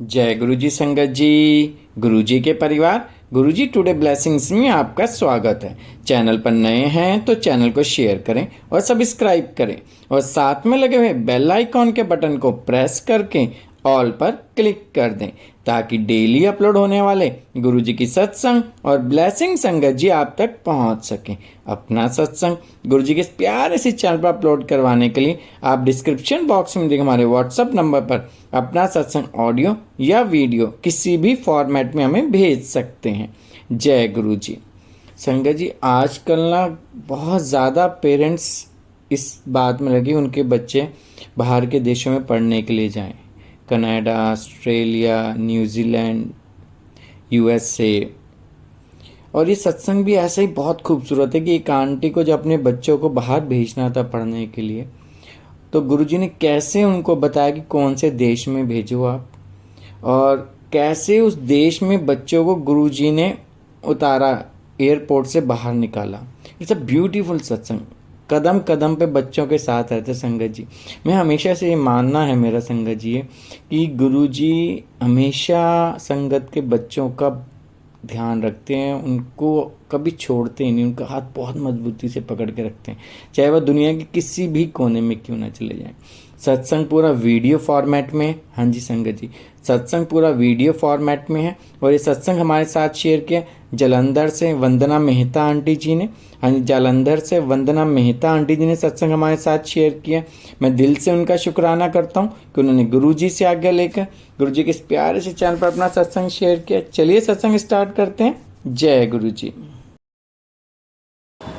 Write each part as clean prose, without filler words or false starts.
जय गुरु जी संगत जी। गुरु जी के परिवार, गुरु जी टुडे ब्लेसिंग्स में आपका स्वागत है। चैनल पर नए हैं तो चैनल को शेयर करें और सब्सक्राइब करें और साथ में लगे हुए बेल आइकॉन के बटन को प्रेस करके ऑल पर क्लिक कर दें ताकि डेली अपलोड होने वाले गुरु जी की सत्संग और ब्लेसिंग संगत जी आप तक पहुंच सकें। अपना सत्संग गुरु जी के प्यारे से चैनल पर अपलोड करवाने के लिए आप डिस्क्रिप्शन बॉक्स में दिए हमारे व्हाट्सएप नंबर पर अपना सत्संग ऑडियो या वीडियो किसी भी फॉर्मेट में हमें भेज सकते हैं। जय गुरु जी। संगत जी, आजकल ना बहुत ज़्यादा पेरेंट्स इस बात में लगे उनके बच्चे बाहर के देशों में पढ़ने के लिए जाएं। Canada, Australia, New Zealand, USA. और ये सत्संग भी ऐसा ही बहुत खूबसूरत है कि एक आंटी को जब अपने बच्चों को बाहर भेजना था पढ़ने के लिए, तो गुरुजी ने कैसे उनको बताया कि कौन से देश में भेजो आप, और कैसे उस देश में बच्चों को गुरुजी ने उतारा, एयरपोर्ट से बाहर निकाला। इट्स अ ब्यूटीफुल सत्संग। कदम कदम पे बच्चों के साथ रहते संगत जी। मैं हमेशा से ये मानना है मेरा संगत जी है कि गुरुजी हमेशा संगत के बच्चों का ध्यान रखते हैं, उनको कभी छोड़ते ही नहीं, उनका हाथ बहुत मजबूती से पकड़ के रखते हैं, चाहे वह दुनिया के किसी भी कोने में क्यों ना चले जाएं। सत्संग पूरा वीडियो फॉर्मेट में है। हाँ जी संगत जी, सत्संग पूरा वीडियो फॉर्मेट में है। और ये सत्संग हमारे साथ शेयर किया जालंधर से वंदना मेहता आंटी जी ने। हाँ जी, जालंधर से वंदना मेहता आंटी जी ने सत्संग हमारे साथ शेयर किया। मैं दिल से उनका शुक्राना करता हूँ कि उन्होंने गुरु जी से आज्ञा लेकर गुरु जी के इस प्यारे से चैनल पर अपना सत्संग शेयर किया। चलिए सत्संग स्टार्ट करते हैं। जय गुरु जी।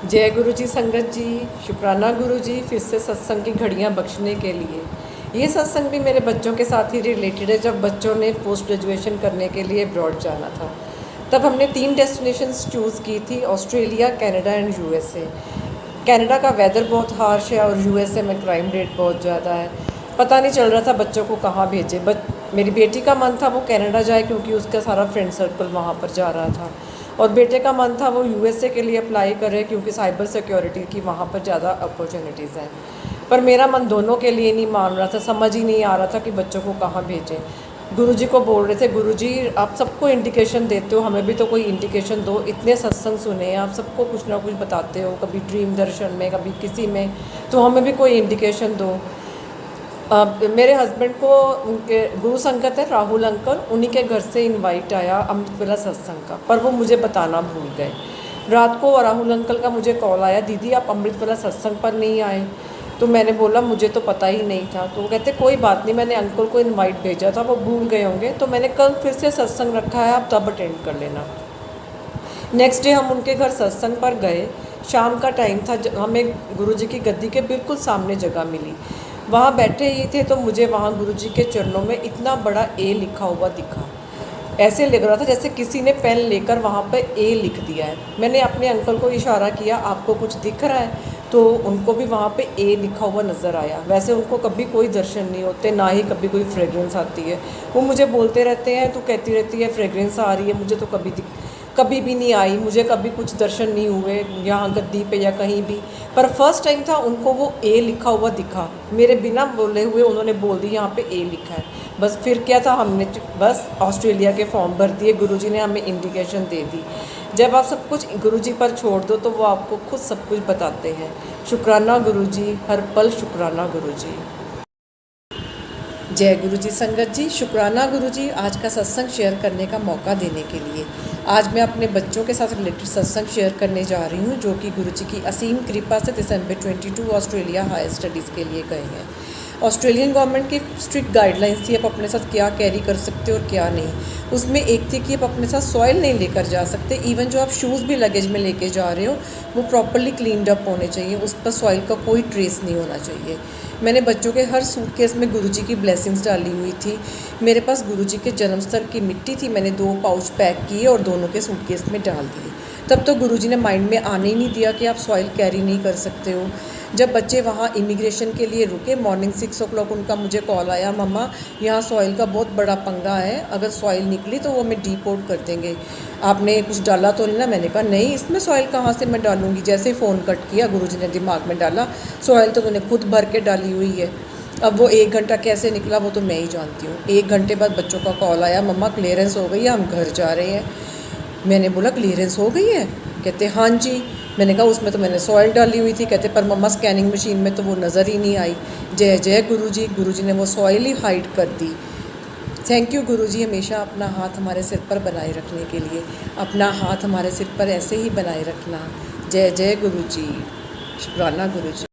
जय गुरु जी संगत जी, शुक्राना गुरु जी फिर से सत्संग की घड़ियां बख्शने के लिए। ये सत्संग भी मेरे बच्चों के साथ ही रिलेटेड है। जब बच्चों ने पोस्ट ग्रेजुएशन करने के लिए अब्रॉड जाना था, तब हमने 3 डेस्टिनेशंस चूज़ की थी, Australia, Canada and USA. Canada का वेदर बहुत हार्श है और यूएसए में क्राइम रेट बहुत ज़्यादा है। पता नहीं चल रहा था बच्चों को कहाँ भेजे। मेरी बेटी का मन था वो कनाडा जाए क्योंकि उसका सारा फ्रेंड सर्कल वहाँ पर जा रहा था, और बेटे का मन था वो यूएसए के लिए अप्लाई करे क्योंकि साइबर सिक्योरिटी की वहाँ पर ज़्यादा अपॉर्चुनिटीज़ हैं। पर मेरा मन दोनों के लिए नहीं मान रहा था, समझ ही नहीं आ रहा था कि बच्चों को कहाँ भेजें। गुरुजी को बोल रहे थे, गुरुजी आप सबको इंडिकेशन देते हो, हमें भी तो कोई इंडिकेशन दो। इतने सत्संग सुने, आप सबको कुछ ना कुछ बताते हो, कभी ड्रीम दर्शन में, कभी किसी में, तो हमें भी कोई इंडिकेशन दो। मेरे हस्बैंड को उनके गुरु संगत है राहुल अंकल, उन्हीं के घर से इनवाइट आया अमृत वेला सत्संग का, पर वो मुझे बताना भूल गए। रात को राहुल अंकल का मुझे कॉल आया, दीदी आप अमृत वेला सत्संग पर नहीं आए। तो मैंने बोला मुझे तो पता ही नहीं था। तो वो कहते कोई बात नहीं, मैंने अंकल को इनवाइट भेजा था, वो भूल गए होंगे, तो मैंने कल फिर से सत्संग रखा है, आप तब अटेंड कर लेना। नेक्स्ट डे हम उनके घर सत्संग पर गए। शाम का टाइम था, हमें गुरुजी की गद्दी के बिल्कुल सामने जगह मिली। वहाँ बैठे ही थे तो मुझे वहाँ गुरुजी के चरणों में इतना बड़ा ए लिखा हुआ दिखा। ऐसे लग रहा था जैसे किसी ने पेन लेकर वहाँ पे ए लिख दिया है। मैंने अपने अंकल को इशारा किया, आपको कुछ दिख रहा है? तो उनको भी वहाँ पे ए लिखा हुआ नज़र आया। वैसे उनको कभी कोई दर्शन नहीं होते, ना ही कभी कोई फ्रेग्रेंस आती है। वो मुझे बोलते रहते हैं, तो कहती रहती है फ्रेग्रेंस आ रही है, मुझे तो कभी भी नहीं आई, मुझे कभी कुछ दर्शन नहीं हुए यहाँ गद्दी पे या कहीं भी। पर फर्स्ट टाइम था उनको वो ए लिखा हुआ दिखा, मेरे बिना बोले हुए उन्होंने बोल दी यहाँ पे ए लिखा है। बस फिर क्या था, हमने बस ऑस्ट्रेलिया के फॉर्म भर दिए, गुरुजी ने हमें इंडिकेशन दे दी। जब आप सब कुछ गुरुजी पर छोड़ दो तो वो आपको खुद सब कुछ बताते हैं। शुक्राना गुरुजी, हर पल शुक्राना गुरुजी। जय गुरु जी संगत जी, शुक्राना गुरु जी आज का सत्संग शेयर करने का मौका देने के लिए। आज मैं अपने बच्चों के साथ रिलेटेड सत्संग शेयर करने जा रही हूँ, जो कि गुरु जी की असीम कृपा से दिसंबर 22 ऑस्ट्रेलिया हायर स्टडीज़ के लिए गए हैं। ऑस्ट्रेलियन गवर्नमेंट की स्ट्रिक्ट गाइडलाइंस थी आप अपने साथ क्या कैरी कर सकते हो और क्या नहीं। उसमें एक थी कि आप अपने साथ सॉइल नहीं लेकर जा सकते। इवन जो आप शूज़ भी लगेज में लेके जा रहे हो वो प्रॉपरली क्लीनड अप होने चाहिए, उस पर सॉइल का कोई ट्रेस नहीं होना चाहिए। मैंने बच्चों के हर सूटकेस में गुरुजी की ब्लेसिंग्स डाली हुई थी। मेरे पास गुरुजी के जन्म स्तर की मिट्टी थी, मैंने 2 पाउच पैक किए और दोनों के सूटकेस में डाल दिए। तब तो गुरुजी ने माइंड में आने ही नहीं दिया कि आप सॉइल कैरी नहीं कर सकते हो। जब बच्चे वहाँ इमिग्रेशन के लिए रुके, मॉर्निंग 6 o'clock उनका मुझे कॉल आया, मम्मा यहाँ सॉइल का बहुत बड़ा पंगा है, अगर सॉइल निकली तो वो हमें डिपोर्ट कर देंगे, आपने कुछ डाला तो नहीं ना? मैंने कहा नहीं, इसमें सॉइल कहाँ से मैं डालूँगी। जैसे ही फ़ोन कट किया गुरुजी ने दिमाग में डाला, सॉइल तो तूने खुद भर के डाली हुई है। अब वो 1 घंटा कैसे निकला वो तो मैं ही जानती हूँ। 1 घंटे बाद बच्चों का कॉल आया, मम्मा क्लियरेंस हो गई है, हम घर जा रहे हैं। मैंने बोला क्लियरेंस हो गई है? कहते हाँ जी। मैंने कहा उसमें तो मैंने सॉइल डाली हुई थी। कहते पर मम्मा स्कैनिंग मशीन में तो वो नज़र ही नहीं आई। जय जय गुरुजी ने वो सॉइल ही हाइड कर दी। थैंक यू गुरुजी, हमेशा अपना हाथ हमारे सिर पर बनाए रखने के लिए। अपना हाथ हमारे सिर पर ऐसे ही बनाए रखना। जय जय गुरुजी, शुक्राना गुरुजी।